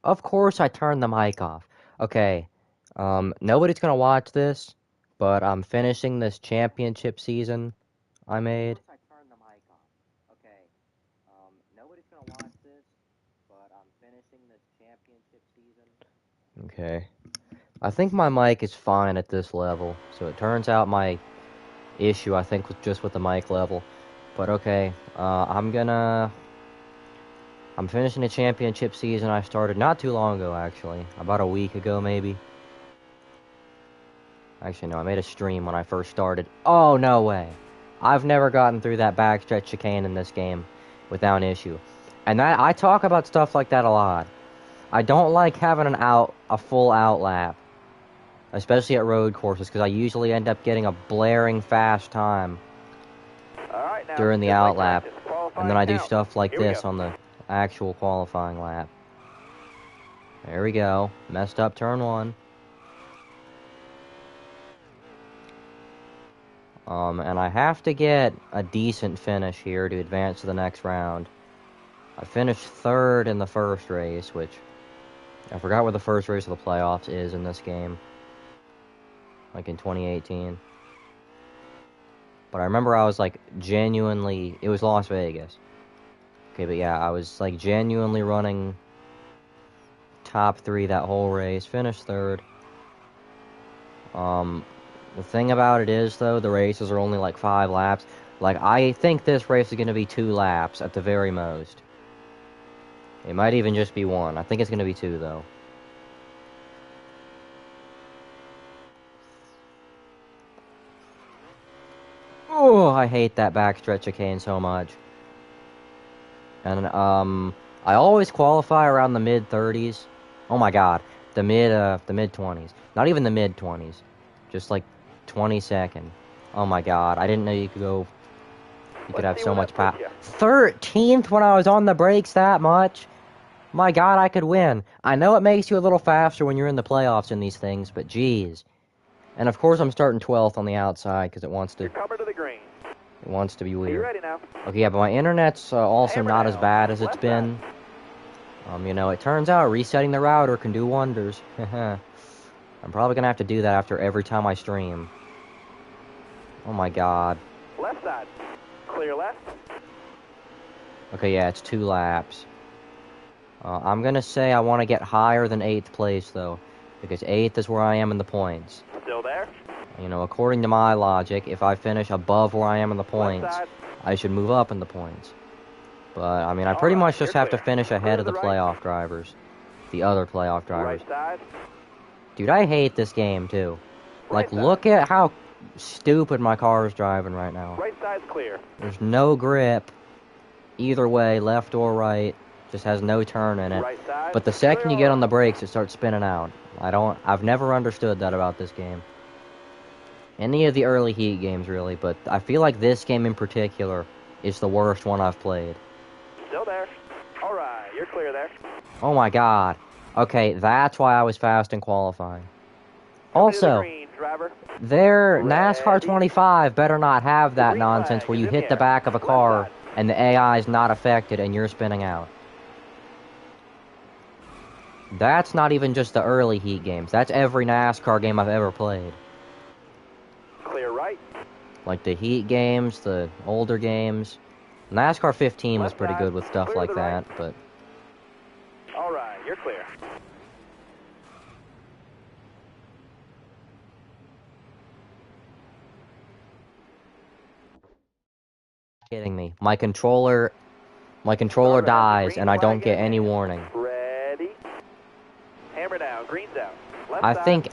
Of course I turned the mic off. Okay, nobody's gonna watch this, but I'm finishing this championship season I made. Of course I turned the mic off. Okay, nobody's gonna watch this, but I'm finishing this championship season. Okay. I think my mic is fine at this level, so it turns out my issue, I think, was just with the mic level. But okay, I'm finishing a championship season I started not too long ago, actually. About a week ago, maybe. Actually, no, I made a stream when I first started. Oh, no way. I've never gotten through that backstretch chicane in this game without an issue. And I talk about stuff like that a lot. I don't like having a full out lap. Especially at road courses, because I usually end up getting a blaring fast time during the out lap. And then I do stuff like this on the actual qualifying lap. There we go. Messed up turn one. And I have to get a decent finish here to advance to the next round. I finished third in the first race, which I forgot where the first race of the playoffs is in this game. Like in 2018. But I remember I was like genuinely, it was Las Vegas. Okay, but yeah, I was like genuinely running top 3 that whole race, finished third. The thing about it is, though, the races are only like 5 laps. Like, I think this race is going to be 2 laps at the very most. It might even just be 1. I think it's going to be 2, though. Oh, I hate that backstretch chicane so much. And, I always qualify around the mid-30s. Oh my god. The mid-20s. Not even the mid-20s. Just like 22nd. Oh my god, I didn't know you could go... You could have so much power. 13th when I was on the brakes that much? My god, I could win. I know it makes you a little faster when you're in the playoffs in these things, but geez. And of course I'm starting 12th on the outside because it wants to... It wants to be weird. Are you ready now? Okay, yeah, but my internet's also not as bad as it's been. You know, it turns out resetting the router can do wonders. I'm probably gonna have to do that after every time I stream. Oh my god. Left side. Clear left. Okay, yeah, it's 2 laps. I'm gonna say I want to get higher than 8th place, though. Because 8th is where I am in the points. Still there? You know, according to my logic, if I finish above where I am in the points, I should move up in the points. But, I mean, I pretty much just have to finish ahead of the playoff drivers. The other playoff drivers. Dude, I hate this game, too. Like, look at how stupid my car is driving right now. Right side's clear. There's no grip. Either way, left or right. Just has no turn in it. But the second you get on the brakes, it starts spinning out. I've never understood that about this game. Any of the early Heat games, really, but I feel like this game in particular is the worst one I've played. Still there. Alright, you're clear there. Oh my god. Okay, that's why I was fast in qualifying. Also, their NASCAR 25 better not have that nonsense where you hit the back of a car and the AI is not affected and you're spinning out. That's not even just the early Heat games. That's every NASCAR game I've ever played. Clear right. Like the Heat games, the older games. NASCAR 15 was pretty good with stuff like that, but... Alright, you're clear. Kidding me. My controller dies and I don't get any warning. Ready. Hammer down, green's out. I think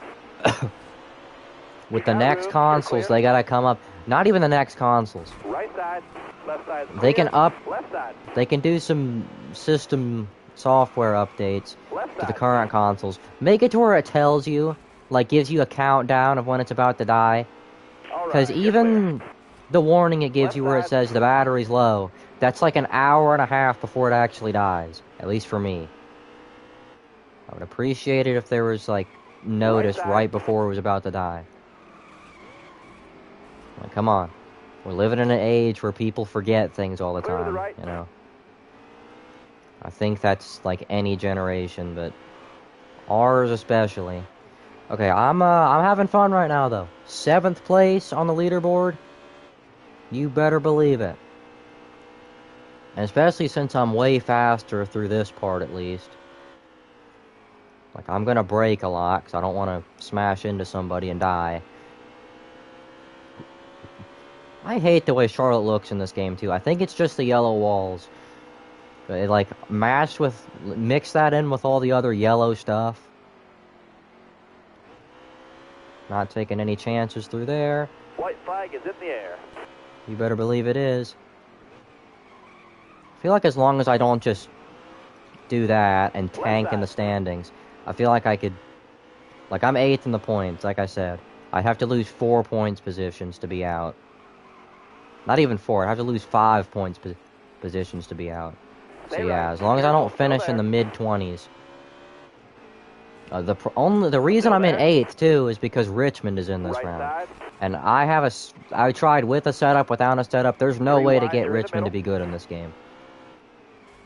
with the next consoles they gotta come up, not even the next consoles. Right side, left side. They can left side. They can do some system software updates to the current consoles. Make it to where it tells you, like gives you a countdown of when it's about to die. Because even the warning it gives you where it says the battery's low, that's like an hour and a half before it actually dies. At least for me. I would appreciate it if there was, like, notice right before it was about to die. Like, come on. We're living in an age where people forget things all the time, you know. I think that's like any generation, but ours especially. Okay, I'm having fun right now though. 7th place on the leaderboard. You better believe it. And especially since I'm way faster through this part at least. Like, I'm gonna brake a lot because I don't want to smash into somebody and die. I hate the way Charlotte looks in this game too. I think it's just the yellow walls. It, like, mix that in with all the other yellow stuff. Not taking any chances through there. White flag is in the air. You better believe it is. I feel like as long as I don't just do that and tank in the standings, I feel like I could... Like, I'm 8th in the points, like I said. I'd have to lose 4 points positions to be out. Not even 4. I'd have to lose 5 points positions to be out. So yeah, as long as I don't finish in the mid-20s. The reason I'm in 8th, too, is because Richmond is in this round. And I tried with a setup, without a setup. There's no way to get Richmond to be good in this game.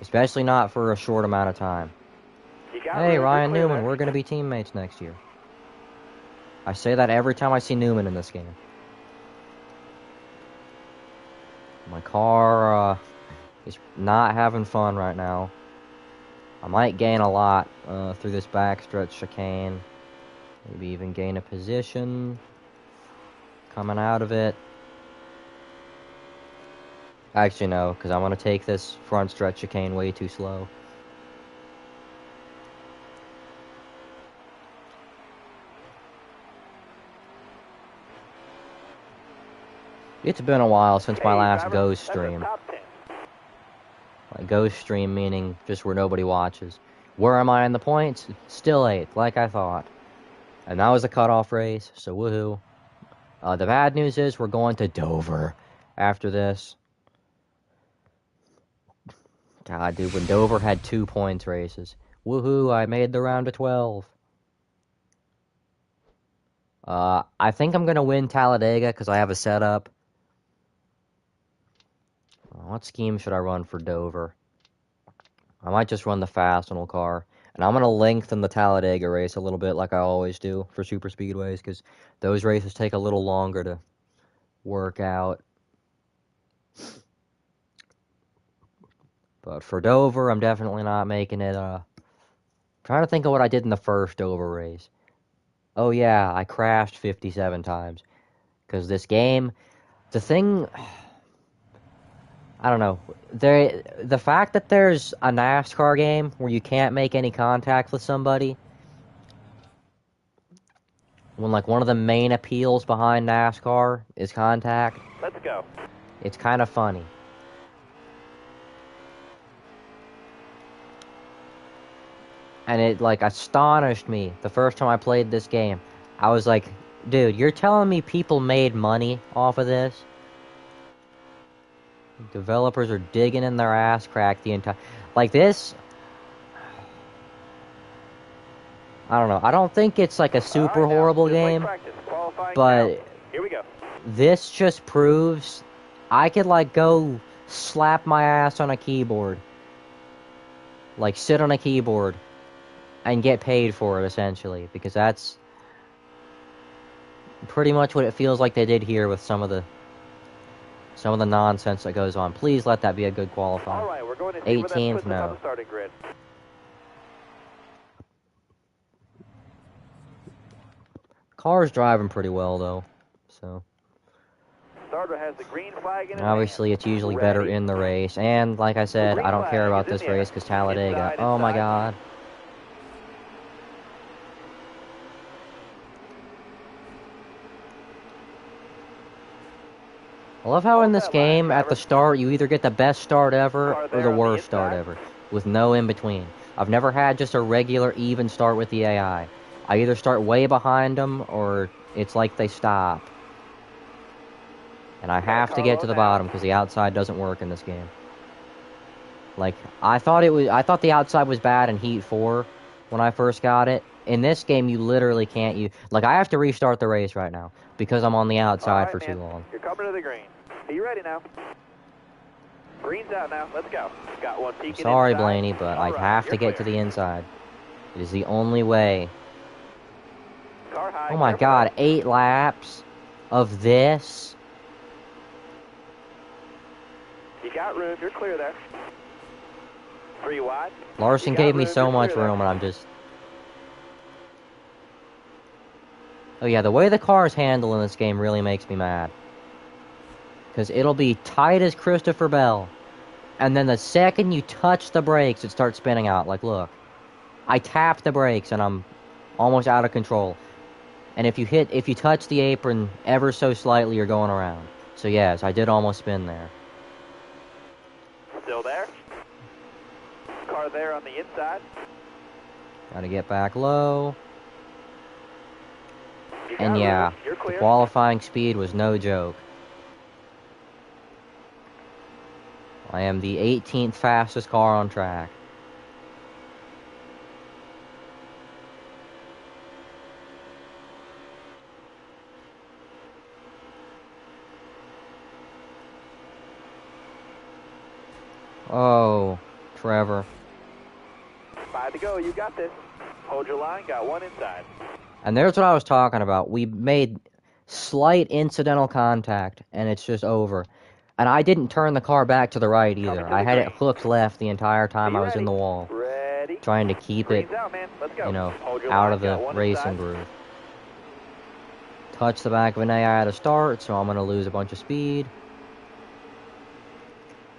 Especially not for a short amount of time. Hey, Ryan Newman, we're going to be teammates next year. I say that every time I see Newman in this game. My car is not having fun right now. I might gain a lot through this backstretch chicane. Maybe even gain a position coming out of it. Actually, no, because I'm going to take this front stretch chicane way too slow. It's been a while since my last Ghost stream. Like, Ghost stream meaning just where nobody watches. Where am I in the points? Still 8th, like I thought. And that was a cutoff race, so woohoo. The bad news is we're going to Dover after this. God, dude, when Dover had 2 points races. Woohoo, I made the round of 12. I think I'm going to win Talladega because I have a setup. What scheme should I run for Dover? I might just run the Fastenal car. And I'm going to lengthen the Talladega race a little bit like I always do for super speedways because those races take a little longer to work out. But for Dover, I'm definitely not making it. Trying to think of what I did in the first Dover race. Oh yeah, I crashed 57 times. Because this game, the thing... I don't know. The fact that there's a NASCAR game where you can't make any contact with somebody, when like one of the main appeals behind NASCAR is contact. Let's go. It's kind of funny. And it like astonished me the first time I played this game. I was like, dude, you're telling me people made money off of this? Developers are digging in their ass crack the entire... Like this... I don't know. I don't think it's like a super horrible game. But... Here we go. This just proves... I could like go slap my ass on a keyboard. Like sit on a keyboard. And get paid for it, essentially. Because that's... pretty much what it feels like they did here with some of the nonsense that goes on. Please let that be a good qualifier. All right, we're going to 18th, no. on the starting grid. Car's driving pretty well, though. So Starter has the green flag in his obviously, hand. it's usually better in the race. And like I said, I don't care about this race because Talladega. Oh my God. I love how in this game, at the start, you either get the best start ever or the worst start ever, with no in-between. I've never had just a regular even start with the AI. I either start way behind them, or it's like they stop. And I have to get to the bottom, because the outside doesn't work in this game. Like, I thought the outside was bad in Heat 4, when I first got it. In this game, you literally can't like, I have to restart the race right now, because I'm on the outside for too long. You're coming to the green. Are you ready now? Green's out now. Let's go. Got one peeking Sorry, inside. Blaney, but All I right, have to you're get to clear. the inside. It is the only way. Car high. Oh my careful god, there. 8 laps of this? You got room. You're clear there. 3 wide. Larson You got gave me room, so you're much clear room, there. and I'm just... Oh yeah, the way the cars handle in this game really makes me mad. Because it'll be tight as Christopher Bell. And then the second you touch the brakes, it starts spinning out. Like, look. I tap the brakes, and I'm almost out of control. And if you touch the apron ever so slightly, you're going around. So yes, I did almost spin there. Still there. Car there on the inside. Gotta get back low. You got And yeah, room. You're the clear. qualifying speed was no joke. I am the 18th fastest car on track. Oh, Trevor. 5 to go. You got this. Hold your line. Got one inside. And there's what I was talking about. We made slight incidental contact, and it's just over. And I didn't turn the car back to the right either. Coming to I the had it green. hooked left the entire time Be I was in ready. the wall, Ready. trying to keep it, Green's out, man. Let's go. you know, Hold your out line. of the Got one racing inside. groove. Touch the back of an AI at a start, so I'm going to lose a bunch of speed.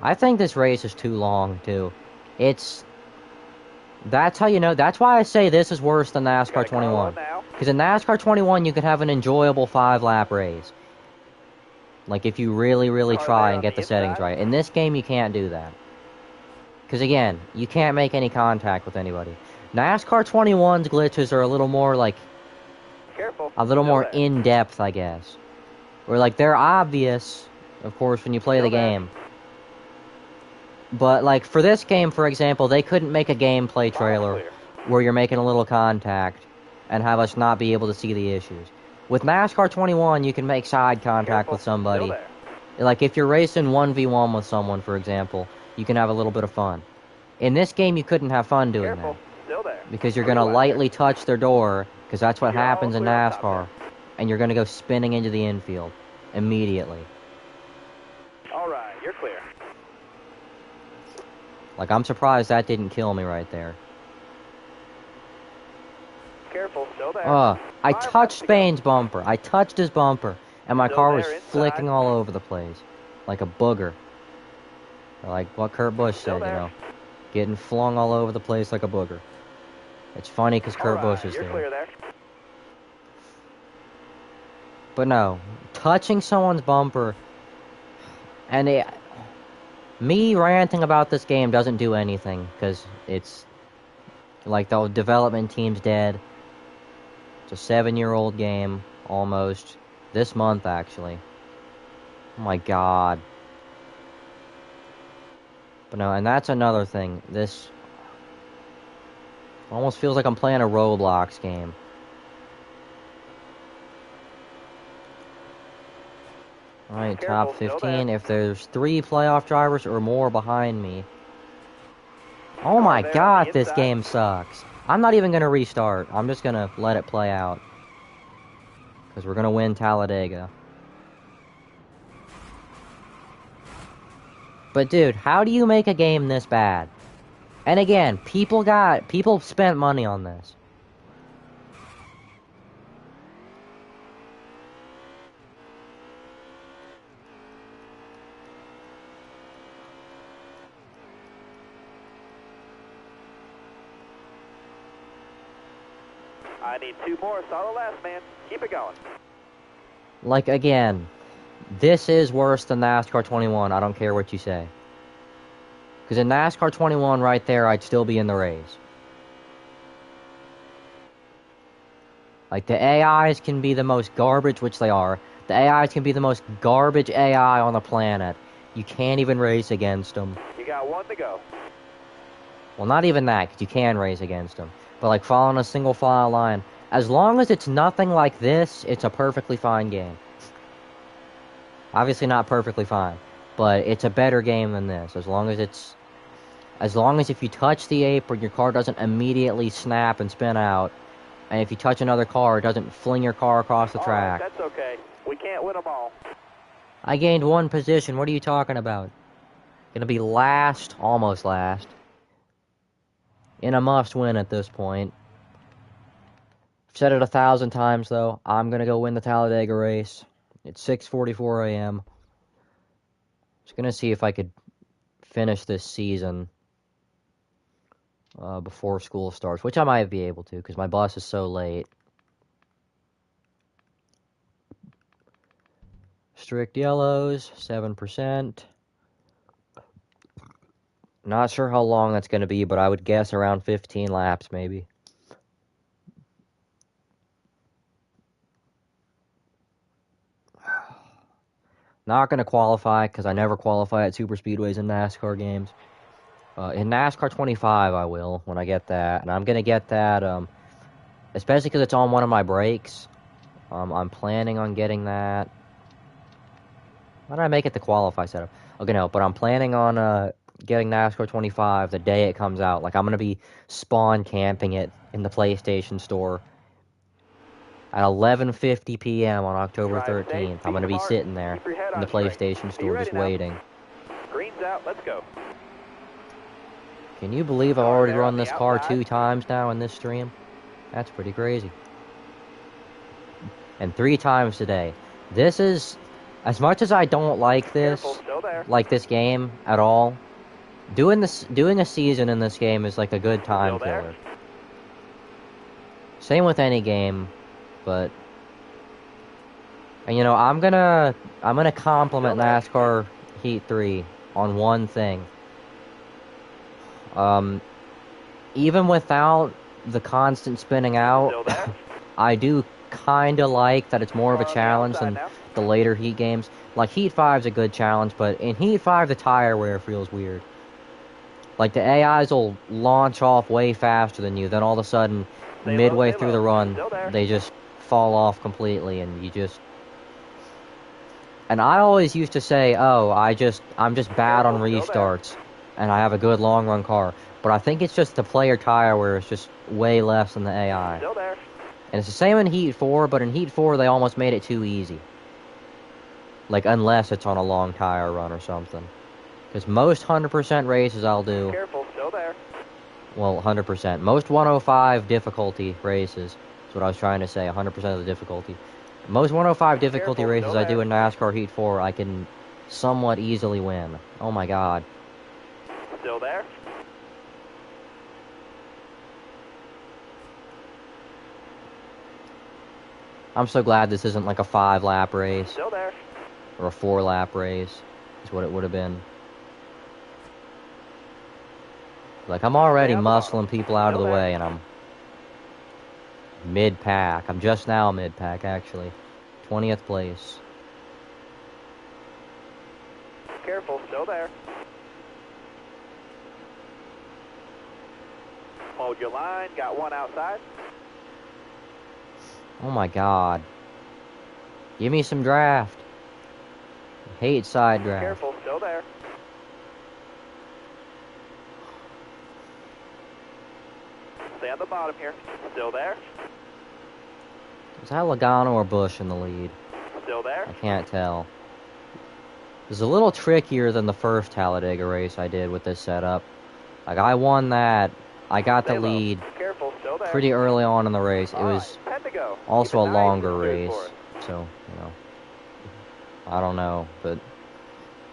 I think this race is too long, too. That's how you know. That's why I say this is worse than NASCAR Got a car 21. one now. Because in NASCAR 21, you could have an enjoyable 5-lap race. Like, if you really, really Car try there and on get the the settings inside. right. In this game, you can't do that. Because, again, you can't make any contact with anybody. NASCAR 21's glitches are a little more, like, Careful. a little Still more there. in-depth, I guess. Where, like, they're obvious, of course, when you play Still the there. game. But, like, for this game, for example, they couldn't make a gameplay Five trailer clear. where you're making a little contact and have us not be able to see the issues. With NASCAR 21, you can make side contact Careful. with somebody. Still there. Like, if you're racing 1v1 with someone, for example, you can have a little bit of fun. In this game, you couldn't have fun doing Careful. that. Still there. Because you're Three going to wide lightly touch their door, because that's what You're all happens in clear on top NASCAR. And you're going to go spinning into the infield immediately. there. All right. You're clear. Like, I'm surprised that didn't kill me right there. Careful. Still there. I 5 laps touched to go. Spain's bumper. I touched his bumper, and my Still car was there inside. flicking all over the place, like a booger. Like what Kurt Busch Still said, you there. know, getting flung all over the place like a booger. It's funny because Kurt All right, Busch is you're there. clear there. But no, touching someone's bumper, and me ranting about this game doesn't do anything, because it's, like, the development team's dead. It's a 7-year-old game, almost. This month, actually. Oh my god. But no, and that's another thing. This almost feels like I'm playing a Roblox game. Alright, top Careful, still 15. there. If there's 3 playoff drivers or more behind me. Oh my there on god, the this inside. game sucks. I'm not even gonna restart. I'm just gonna let it play out. Because we're gonna win Talladega. But dude, how do you make a game this bad? And again, people spent money on this. I need 2 more. Solid last, man. Keep it going. Like, again, this is worse than NASCAR 21. I don't care what you say. Because in NASCAR 21 right there, I'd still be in the race. Like, the AIs can be the most garbage, which they are. The AIs can be the most garbage AI on the planet. You can't even race against them. You got 1 to go. Well, not even that, because you can race against them. But, like, following a single file line. As long as it's nothing like this, it's a perfectly fine game. Obviously not perfectly fine. but it's a better game than this. As long as if you touch the apron, your car doesn't immediately snap and spin out, and if you touch another car, it doesn't fling your car across the track. That's okay. We can't win them all. I gained 1 position. What are you talking about? Gonna be last, almost last. In a must-win at this point. I've said it 1,000 times, though. I'm gonna go win the Talladega race. It's 6:44 a.m. Just gonna see if I could finish this season before school starts, which I might be able to, because my bus is so late. Strict yellows, 7%. Not sure how long that's going to be, but I would guess around 15 laps, maybe. Not going to qualify, because I never qualify at super speedways in NASCAR games. In NASCAR 25, I will, when I get that. And I'm going to get that, especially because it's on one of my brakes. I'm planning on getting that. Why did I make it the qualify setup? Okay, no, but I'm planning on getting NASCAR 25 the day it comes out. Like, I'm going to be spawn camping it in the PlayStation Store at 11:50 p.m. on October 13th. I'm going to be sitting there in the PlayStation Store just waiting. Green's out. Let's go. Can you believe I've already run this car 2 times now in this stream? That's pretty crazy. And 3 times today. This is... As much as I don't like this game at all, doing a season in this game is like a good time killer. Same with any game, but and you know, I'm gonna compliment NASCAR Heat 3 on one thing. Even without the constant spinning out, I do kinda like that it's more of a challenge than the later Heat games. Like, Heat 5's a good challenge, but in Heat 5, the tire wear feels weird. Like, the AIs will launch off way faster than you, then all of a sudden, midway through the run, they just fall off completely, and you just... And I always used to say, oh, I'm just bad on restarts, and I have a good long-run car. But I think it's just the player tire wear is just way less than the AI. And it's the same in Heat 4, but in Heat 4, they almost made it too easy. Like, unless it's on a long tire run or something. Because most 100% races I'll do... Careful, still there. Well, 100%. Most 105 difficulty races. That's what I was trying to say, 100% of the difficulty. Most 105 difficulty races I do in NASCAR Heat 4, I can somewhat easily win. Oh my god. Still there? I'm so glad this isn't like a 5-lap race. Still there. Or a 4-lap race, is what it would have been. Like, I'm already muscling people out of the way, and I'm mid-pack. I'm just now mid-pack, actually. 20th place. Careful, still there. Hold your line, got one outside. Oh my god. Give me some draft. I hate side draft. Careful, still there. Stay on the bottom here. Still there. Is that Logano or Busch in the lead? Still there. I can't tell. It's a little trickier than the first Talladega race I did with this setup. Like, I won that. I got the lead pretty early on in the race. It was also a longer race. So, you know. I don't know. But,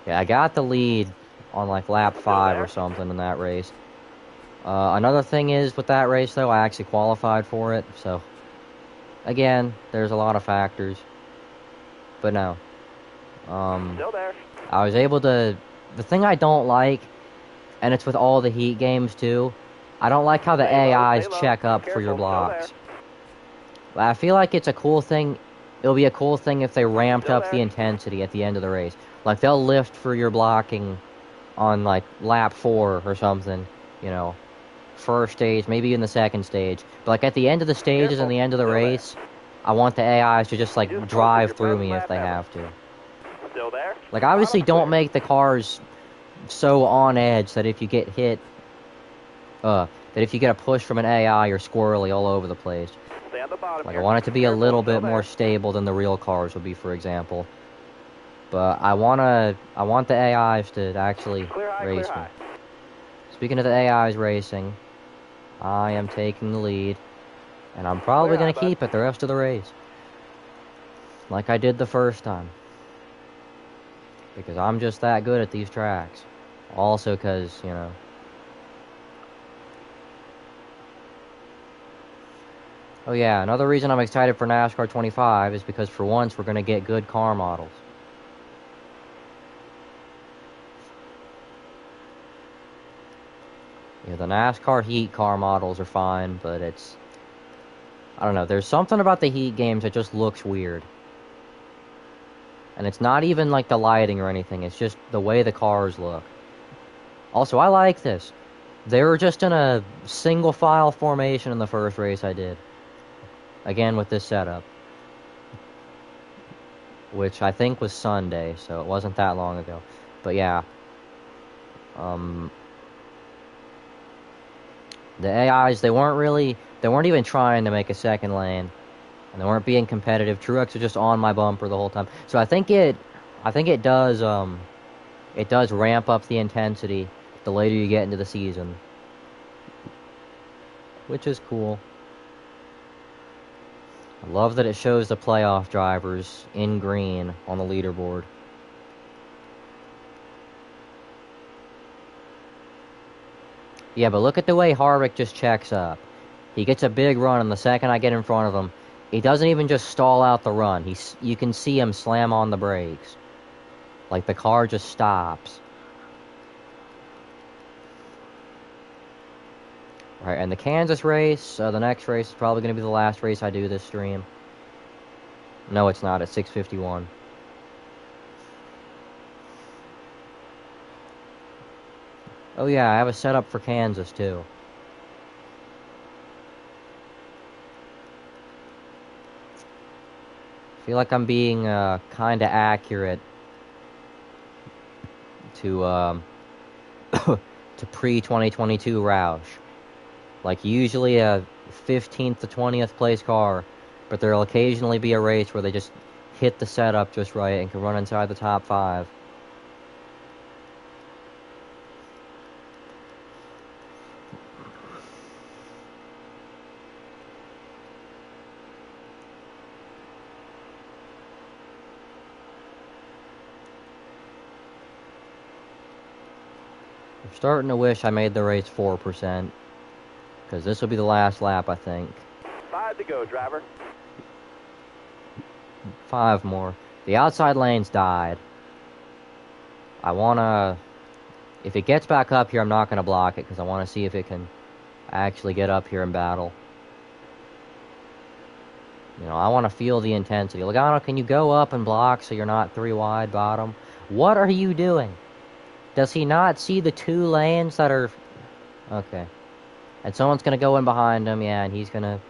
yeah, I got the lead on, like, lap 5 or something in that race. Another thing is, with that race, though, I actually qualified for it. So, again, there's a lot of factors. But no. Still there. I was able to... The thing I don't like, and it's with all the Heat games, too, I don't like how the AIs check up for your blocks. I feel like it's a cool thing. It'll be a cool thing if they ramped up the intensity at the end of the race. Like, they'll lift for your blocking on, like, lap 4 or something, you know. First stage, maybe in the second stage. But, like, at the end of the stages and the end of the race, I want the AIs to just, like, drive through me if they have to. Still there? Like, obviously, don't make the cars so on edge that if you get hit, that if you get a push from an AI, you're squirrely all over the place. Stay on the bottom Like, here. I want it to be a Careful, little still bit more there. stable than the real cars would be, for example. But I want the AIs to actually Clear high, race clear me. high. Speaking of the AIs racing, I am taking the lead, and I'm probably Clear high, going to bud. keep it the rest of the race. Like I did the first time. Because I'm just that good at these tracks. Also because, you know... Oh yeah, another reason I'm excited for NASCAR 25 is because for once we're going to get good car models. Yeah, the NASCAR Heat car models are fine, but it's... I don't know, there's something about the Heat games that just looks weird. And it's not even like the lighting or anything, it's just the way the cars look. Also, I like this. They were just in a single file formation in the first race I did. Again with this setup. Which I think was Sunday, so it wasn't that long ago. But yeah. The AIs, they weren't even trying to make a second lane. And they weren't being competitive. Truex was just on my bumper the whole time. So I think it does ramp up the intensity the later you get into the season. Which is cool. I love that it shows the playoff drivers in green on the leaderboard. Yeah, but look at the way Harvick just checks up. He gets a big run, and the second I get in front of him, he doesn't even just stall out the run. You can see him slam on the brakes. Like the car just stops. Right, and the Kansas race, the next race is probably going to be the last race I do this stream. No, it's not. It's 6:51. Oh yeah, I have a setup for Kansas too. I feel like I'm being kind of accurate to to pre-2022 Roush. Like usually a 15th to 20th place car, but there'll occasionally be a race where they just hit the setup just right and can run inside the top 5. I'm starting to wish I made the race 4%, because this will be the last lap, I think. 5 to go, driver. 5 more. The outside lane's died. I wanna... If it gets back up here, I'm not gonna block it, because I want to see if it can actually get up here and battle. You know, I want to feel the intensity. Logano, can you go up and block so you're not 3 wide bottom? What are you doing? Does he not see the 2 lanes that are... Okay. And someone's going to go in behind him, yeah, and he's going to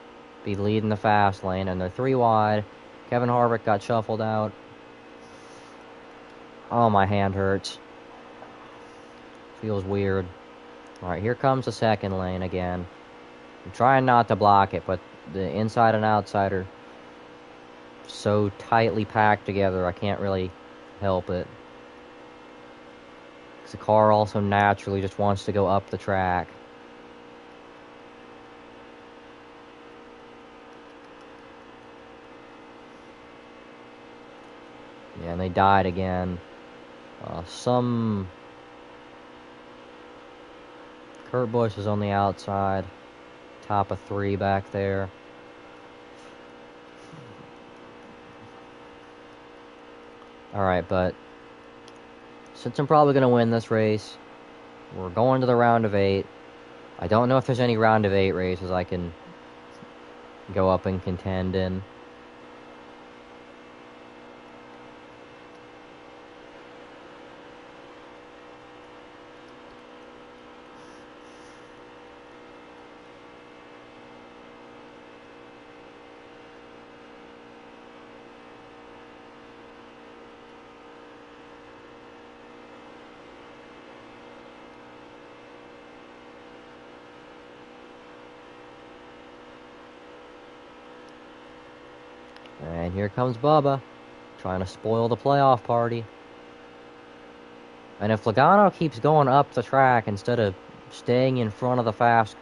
be leading the fast lane, and they're 3 wide. Kevin Harvick got shuffled out. Oh, my hand hurts. Feels weird. Alright, here comes the second lane again. I'm trying not to block it, but the inside and outside are so tightly packed together, I can't really help it. Because the car also naturally just wants to go up the track. Yeah, and they died again. Kurt Busch is on the outside. Top of 3 back there. Alright, but since I'm probably going to win this race, we're going to the round of 8. I don't know if there's any round of 8 races I can go up and contend in. And here comes Bubba, trying to spoil the playoff party. And if Logano keeps going up the track instead of staying in front of the fast...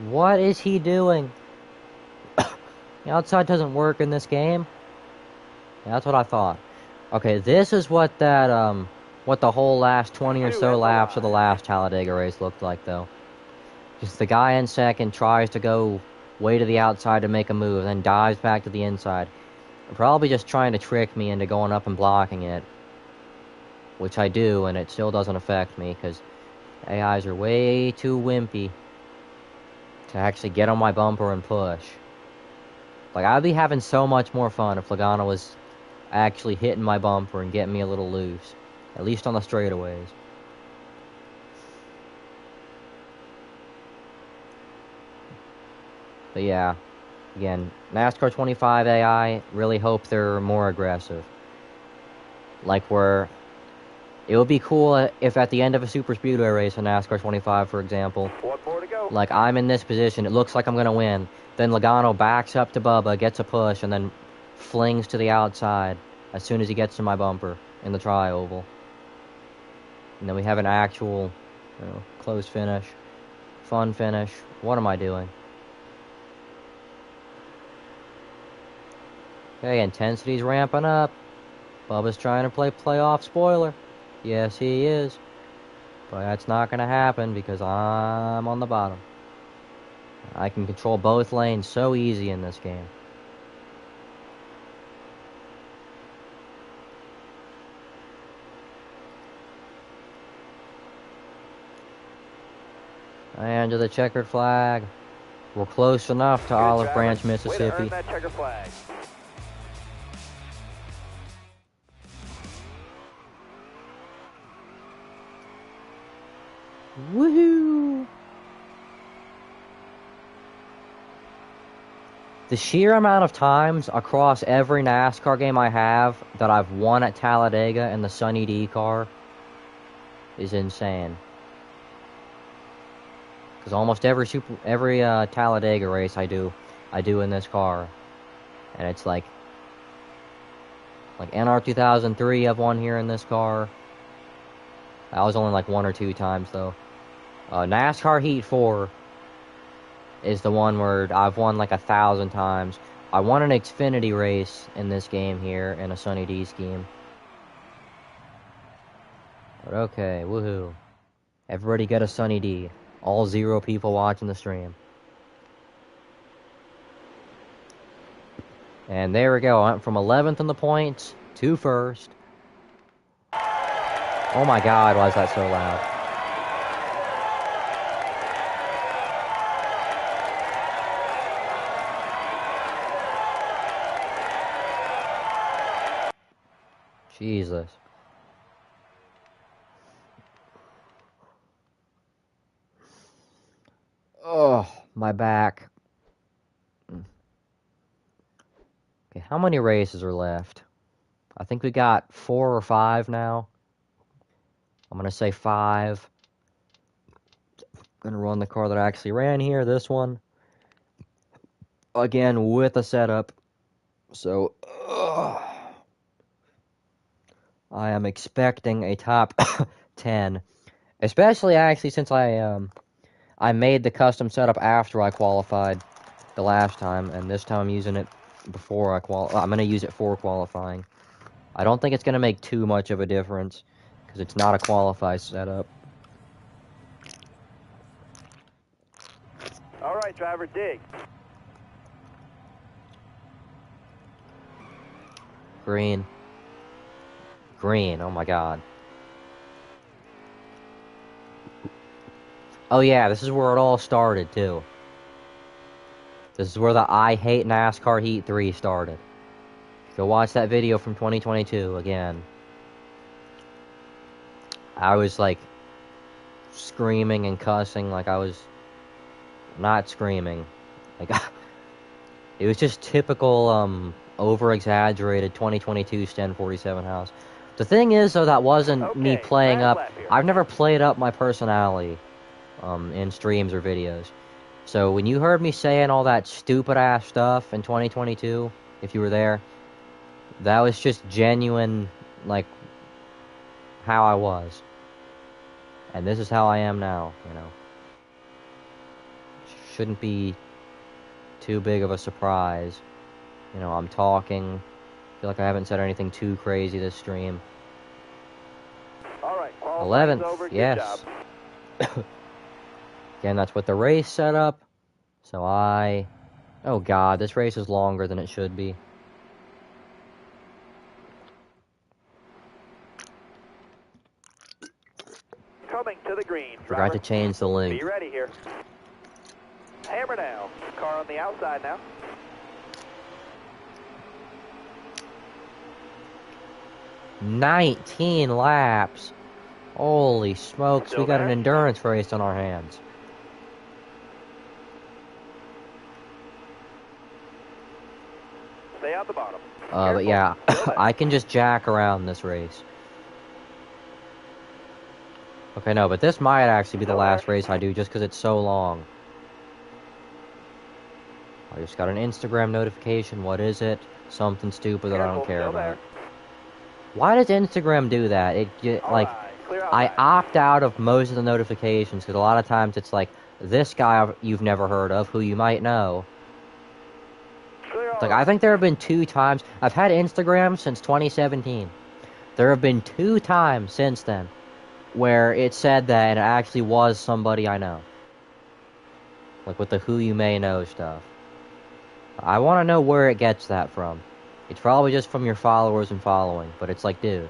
What is he doing? The outside doesn't work in this game. Yeah, that's what I thought. Okay, this is what that, what the whole last 20 or so laps of the last Talladega race looked like, though. Just the guy in second tries to go way to the outside to make a move, then dives back to the inside. Probably just trying to trick me into going up and blocking it. Which I do, and it still doesn't affect me, because AIs are way too wimpy to actually get on my bumper and push. Like, I'd be having so much more fun if Logano was actually hitting my bumper and getting me a little loose. At least on the straightaways. But yeah, again, NASCAR 25 AI, really hope they're more aggressive. Like where it would be cool if at the end of a Super Speedway race in NASCAR 25, for example, One more to go. like I'm in this position, it looks like I'm going to win. Then Logano backs up to Bubba, gets a push, and then flings to the outside as soon as he gets to my bumper in the tri-oval. And then we have an actual, close finish, fun finish. What am I doing? Okay, intensity's ramping up. Bubba's trying to play playoff spoiler. Yes, he is. But that's not going to happen because I'm on the bottom. I can control both lanes so easy in this game. And to the checkered flag. We're close enough to Olive Branch, Mississippi. Way to earn that checker flag. Woohoo! The sheer amount of times across every NASCAR game I have that I've won at Talladega in the Sunny D car is insane. Because almost every Talladega race I do in this car, and it's like NR 2003 I've won here in this car. That was only like 1 or 2 times though. NASCAR Heat 4 is the one where I've won like 1,000 times. I won an Xfinity race in this game here in a Sunny D scheme. But okay, woohoo. Everybody get a Sunny D. All 0 people watching the stream. And there we go. I went from 11th in the points to 1st. Oh my god, why is that so loud? Jesus. Oh, my back. Okay, how many races are left? I think we got 4 or 5 now. I'm going to say 5. I'm going to run the car that I actually ran here, this one. Again, with a setup. So, I am expecting a top 10. Especially, actually, since I made the custom setup after I qualified the last time. And this time I'm using it before I qualify. I'm going to use it for qualifying. I don't think it's going to make too much of a difference. Because it's not a qualify setup. All right, driver, dig. Green. Green, oh my god. Oh yeah, this is where it all started, too. This is where the I Hate NASCAR Heat 3 started. Go watch that video from 2022 again. I was, like, screaming and cussing like I was not screaming. Like, it was just typical, over-exaggerated 2022 Sten 47 house. The thing is, though, that wasn't me playing up... I've never played up my personality, in streams or videos. So when you heard me saying all that stupid-ass stuff in 2022, if you were there. That was just genuine, like, how I was. And this is how I am now, you know. Shouldn't be too big of a surprise. You know, I'm talking. Feel like I haven't said anything too crazy this stream. All right, 11th, over. yes. Again, that's what the race set up. So oh god, this race is longer than it should be. Coming to the green. Forgot to change the link. Be ready here. Hammer down. Car on the outside now. "19 laps. Holy smokes, Still we got there? an endurance race on our hands. Stay out the bottom. But yeah, I can just jack around this race. Okay, no, but this might actually be the last race I do just because it's so long. I just got an Instagram notification. What is it? Something stupid that I don't care about. Why does Instagram do that? Like, I opt out of most of the notifications because a lot of times it's like, this guy you've never heard of who you might know. It's like, I think there have been 2 times. I've had Instagram since 2017. There have been 2 times since then where it said that and it actually was somebody I know. Like with the who you may know stuff. I want to know where it gets that from. It's probably just from your followers and following, but it's like, dude.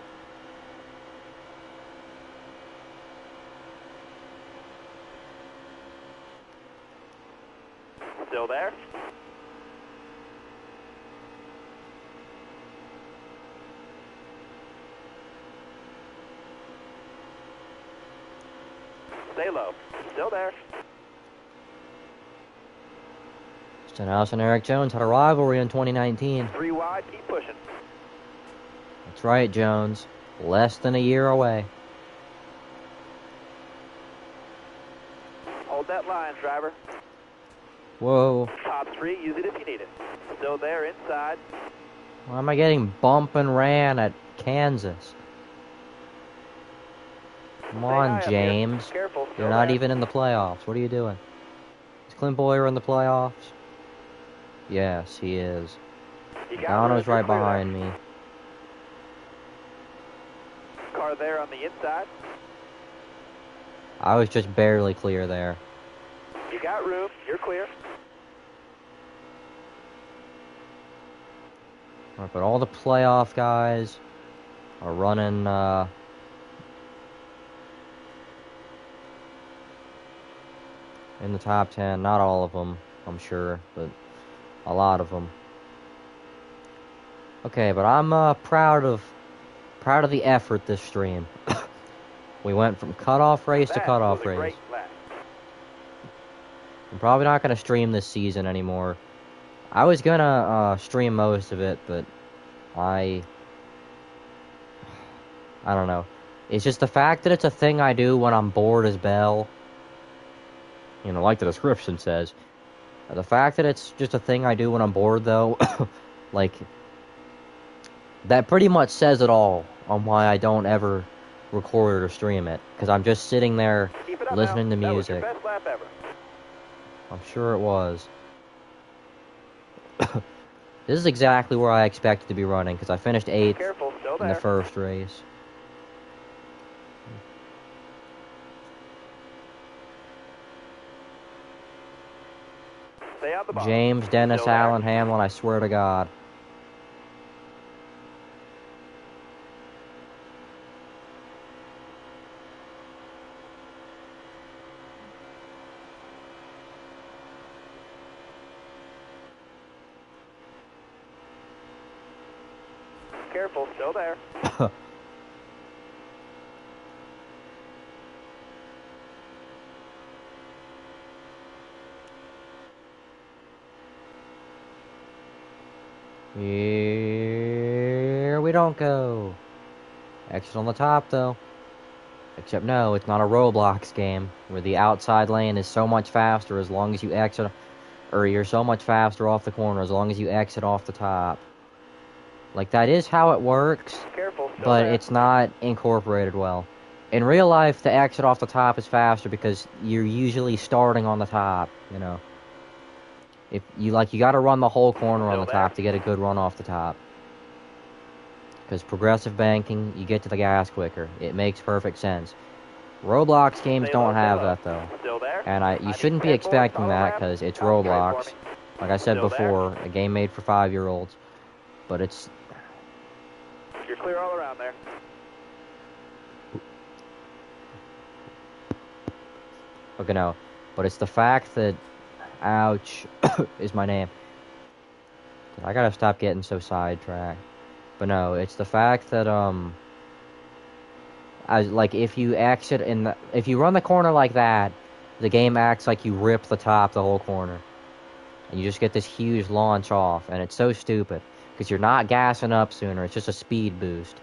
Still there? Stay low. Still there. Stenhouse and Eric Jones had a rivalry in 2019. 3 wide, keep pushing. That's right, Jones. Less than a year away. Hold that line, driver. Whoa. Top 3, use it if you need it. Still there, inside. Why am I getting bump and ran at Kansas? Come on, James. Careful. You're not even in the playoffs. What are you doing? Is Clint Boyer in the playoffs? Yes, he is. Gano's right behind me. Car there on the inside. I was just barely clear there. You got room. You're clear. Alright, but all the playoff guys are running, in the top 10. Not all of them, I'm sure, but a lot of them. Okay, but I'm proud of the effort this stream. We went from cutoff race to cutoff race. I'm probably not gonna stream this season anymore. I was gonna stream most of it, but I don't know. It's just the fact that it's a thing I do when I'm bored as Bell. You know, like the description says. The fact that it's just a thing I do when I'm bored, though, like, that pretty much says it all on why I don't ever record or stream it. Because I'm just sitting there listening to music. That was your best lap ever. I'm sure it was. This is exactly where I expected to be running, because I finished 8th in the first race. Stay out the bottom. James, Dennis, Allen, Hamlin, I swear to God. Careful, still there. Here we don't go. Exit on the top, though. Except no, it's not a Roblox game, where the outside lane is so much faster as long as you exit or you're so much faster off the corner as long as you exit off the top. Like, that is how it works, Careful, but there. it's not incorporated well. In real life, the exit off the top is faster because you're usually starting on the top, you know. If you gotta run the whole corner on the top to get a good run off the top. Because progressive banking, you get to the gas quicker. It makes perfect sense. Roblox games don't have that, though. Still there? And you shouldn't be expecting that because it's Roblox. Like I said before, a game made for 5-year-olds. But it's... You're clear all around there. Okay, no. But it's the fact that... Ouch is my name. I gotta stop getting so sidetracked. But no, it's the fact that, like, if you exit if you run the corner like that, the game acts like you rip the top the whole corner. And you just get this huge launch off, and it's so stupid. Because you're not gassing up sooner, it's just a speed boost.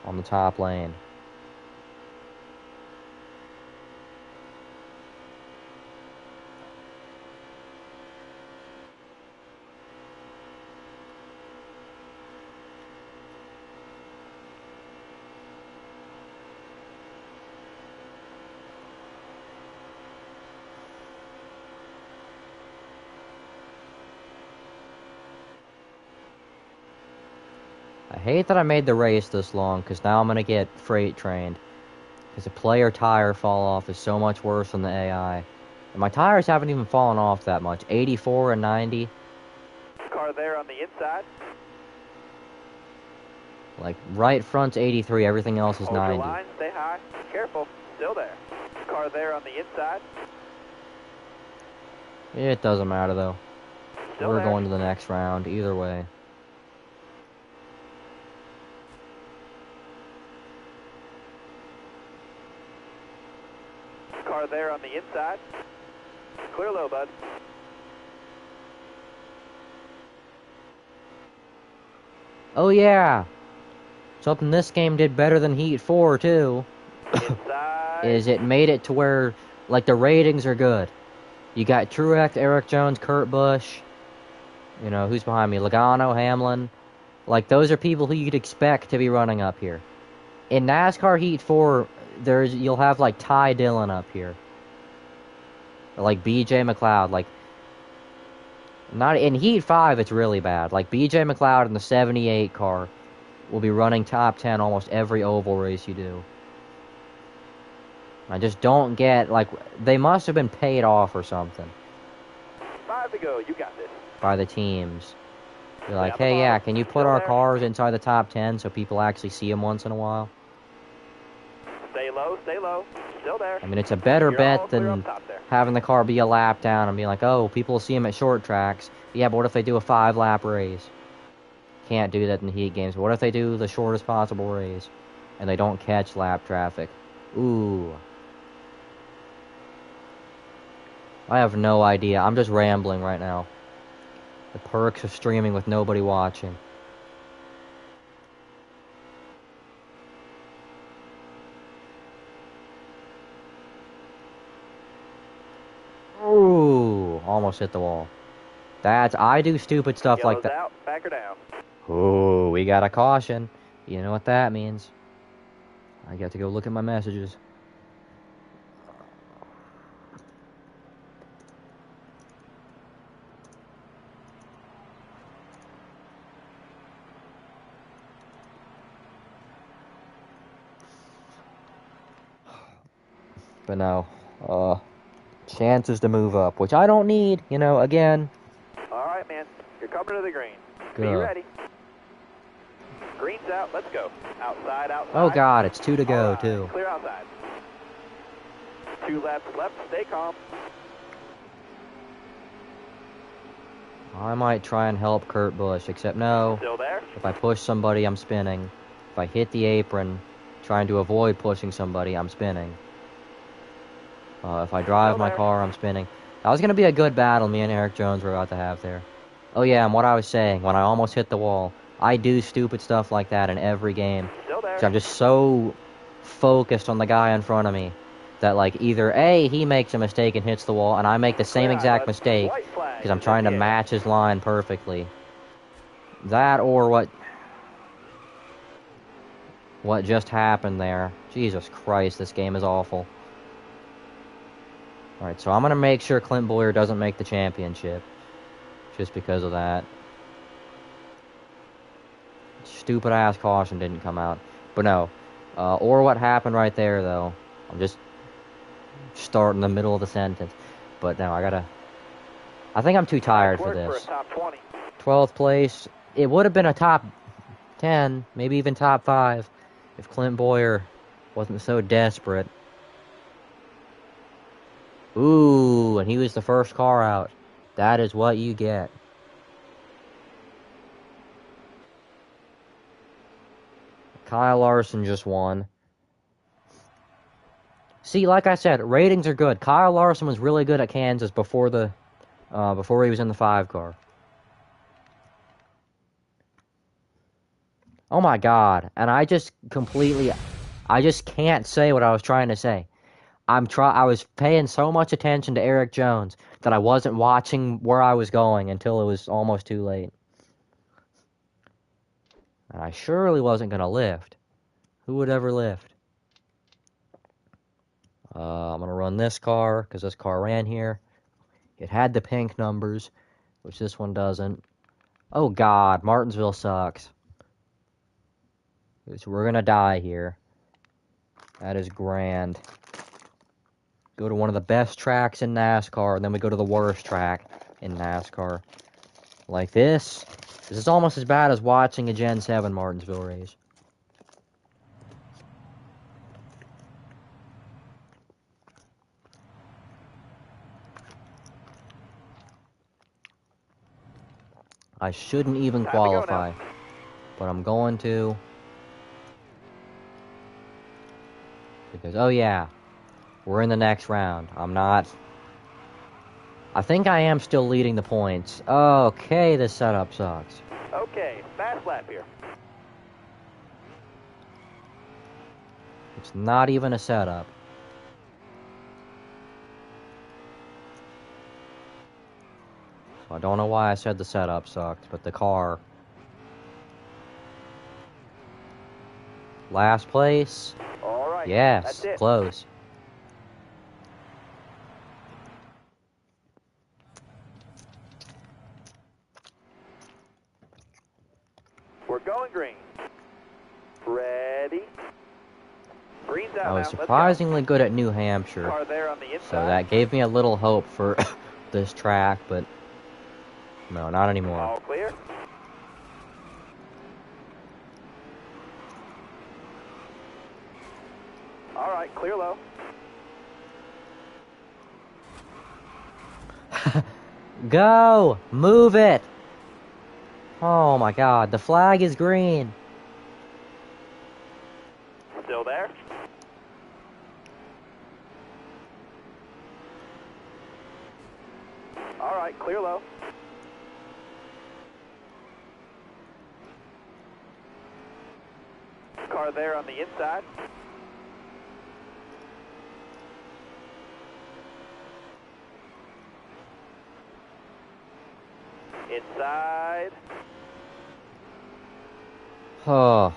On the top lane. I hate that I made the race this long, because now I'm going to get freight trained. Because a player tire fall off is so much worse than the AI. And my tires haven't even fallen off that much. 84 and 90. Car there on the inside. Like, right front's 83, everything else is Hold 90. your line, stay high. Careful, still there. Car there on the inside. It doesn't matter, though. Still We're there. going to the next round, either way. Car there on the inside. Clear low, bud. Oh, yeah! Something this game did better than Heat 4, too, Inside. is it made it to where, like, the ratings are good. You got Truex, Eric Jones, Kurt Busch, you know, who's behind me? Logano, Hamlin. Like, those are people who you'd expect to be running up here. In NASCAR Heat 4, you'll have, like, Ty Dillon up here. Or, like, BJ McLeod, like... Not in Heat 5, it's really bad. Like, BJ McLeod in the 78 car will be running top 10 almost every oval race you do. I just don't get, like, they must have been paid off or something. 5 to go, you got this. By the teams. Be like, hey, yeah, can you put our cars inside the top 10 so people actually see them once in a while? Stay low, still there. I mean, it's a better bet than having the car be a lap down and be like, oh, people will see them at short tracks. Yeah, but what if they do a 5-lap race? Can't do that in the Heat games. But what if they do the shortest possible race and they don't catch lap traffic? Ooh. I have no idea. I'm just rambling right now. The perks of streaming with nobody watching. Ooh, almost hit the wall. I do stupid stuff like that. Out, back her down. Ooh, we got a caution. You know what that means. I got to go look at my messages. But no, chances to move up, which I don't need, you know, again. All right, man. You're coming to the green. Good. Be ready. Green's out. Let's go. Outside. Oh, God, it's 2 to go, right. too. Clear outside. 2 laps left. Stay calm. I might try and help Kurt Busch, except no. Still there? If I push somebody, I'm spinning. If I hit the apron, trying to avoid pushing somebody, I'm spinning. If I drive my car, I'm spinning. That was going to be a good battle me and Eric Jones were about to have there. Oh yeah, and what I was saying, when I almost hit the wall, I do stupid stuff like that in every game. Still there. So I'm just so focused on the guy in front of me that, like, either A, he makes a mistake and hits the wall, and I make the same Clear exact island. mistake White flag because I'm is trying to in the air. match his line perfectly. That or what just happened there. Jesus Christ, this game is awful. Alright, so I'm going to make sure Clint Bowyer doesn't make the championship. Just because of that. Stupid ass caution didn't come out. But no. Or what happened right there, though. I'm just starting the middle of the sentence. But no, I think I'm too tired for Nice work this. for a top 20. 12th place. It would have been a top 10, maybe even top 5, if Clint Bowyer wasn't so desperate. Ooh, and he was the first car out. That is what you get. Kyle Larson just won. See, like I said, ratings are good. Kyle Larson was really good at Kansas before he was in the 5 car. Oh my God! And I just can't say what I was trying to say. I was paying so much attention to Eric Jones that I wasn't watching where I was going until it was almost too late. And I surely wasn't gonna lift. Who would ever lift? I'm gonna run this car because this car ran here. It had the pink numbers, which this one doesn't. Oh God, Martinsville sucks. So we're gonna die here. That is grand. Go to one of the best tracks in NASCAR, and then we go to the worst track in NASCAR. Like this. This is almost as bad as watching a Gen 7 Martinsville race. I shouldn't even qualify, but I'm going to. Because, oh yeah, we're in the next round. I think I am still leading the points. Okay, this setup sucks. Okay, fast lap here. It's not even a setup. So I don't know why I said the setup sucked, but the car. Last place. All right. Yes, That's it. close. We're going green. Ready. Green's out I was now. surprisingly good at New Hampshire, Car there on the inside. so that gave me a little hope for this track, but no, not anymore. All clear. All right, clear low. Go! Move it! Oh my God, the flag is green. Still there. All right, clear low. Car there on the inside. Inside. Oh.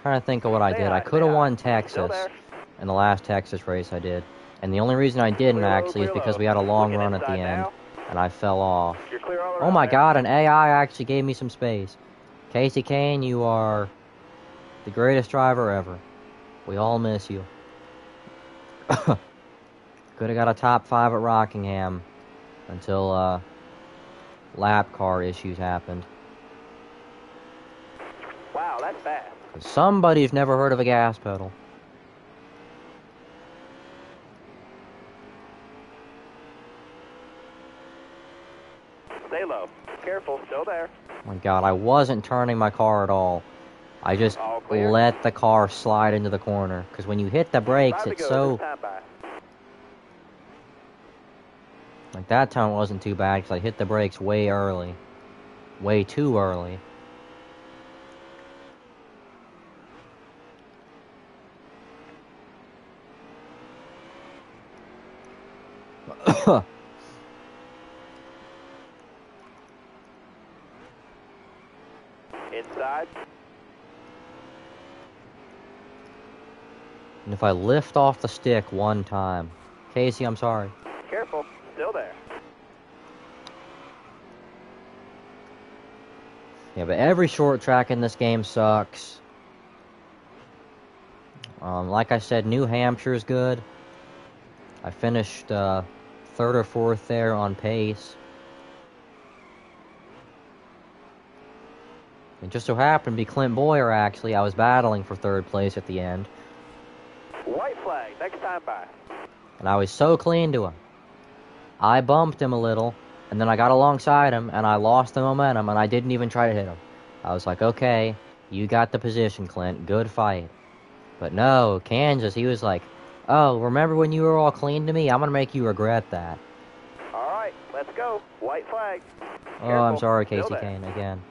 Trying to think of what I did. I could have won Texas in the last Texas race I did. And the only reason I didn't actually is because we had a long run at the end and I fell off. Oh my God, an AI actually gave me some space. Casey Kane, you are the greatest driver ever. We all miss you. Could have got a top 5 at Rockingham until lap car issues happened. Wow, that's fast. Somebody's never heard of a gas pedal. Stay low. Careful, still there. Oh my God, I wasn't turning my car at all. I just let the car slide into the corner. Because when you hit the brakes, it's so... Like that time wasn't too bad because I hit the brakes way early. Way too early. Inside. And if I lift off the stick one time, Casey, I'm sorry. Careful. Still there. Yeah, but every short track in this game sucks. Like I said, New Hampshire's good. I finished 3rd or 4th there on pace. It just so happened to be Clint Boyer, actually. I was battling for 3rd place at the end. White flag. Next time by. And I was so clean to him. I bumped him a little, and then I got alongside him, and I lost the momentum, and I didn't even try to hit him. I was like, okay, you got the position, Clint. Good fight. But no, Kansas, he was like, oh, remember when you were all clean to me? I'm going to make you regret that. All right, let's go. White flag. Oh, Careful. I'm sorry, Still Casey there. Kane, again.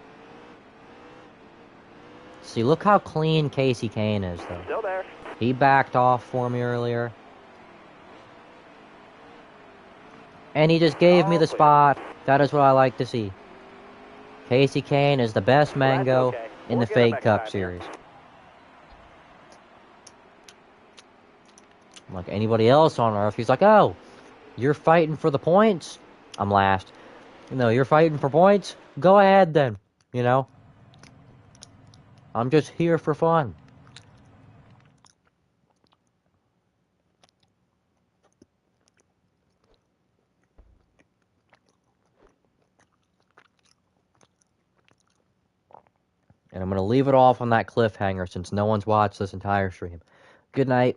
See, look how clean Casey Kane is, though. Still there. He backed off for me earlier. And he just gave me All the clear. spot. That is what I like to see. Casey Kane is the best Well, that's mango okay. in We'll the get him Fake next Cup time series. Like anybody else on Earth, he's like, oh, you're fighting for the points? I'm last. No, you're fighting for points? Go ahead then, you know? I'm just here for fun. And I'm going to leave it off on that cliffhanger since no one's watched this entire stream. Good night.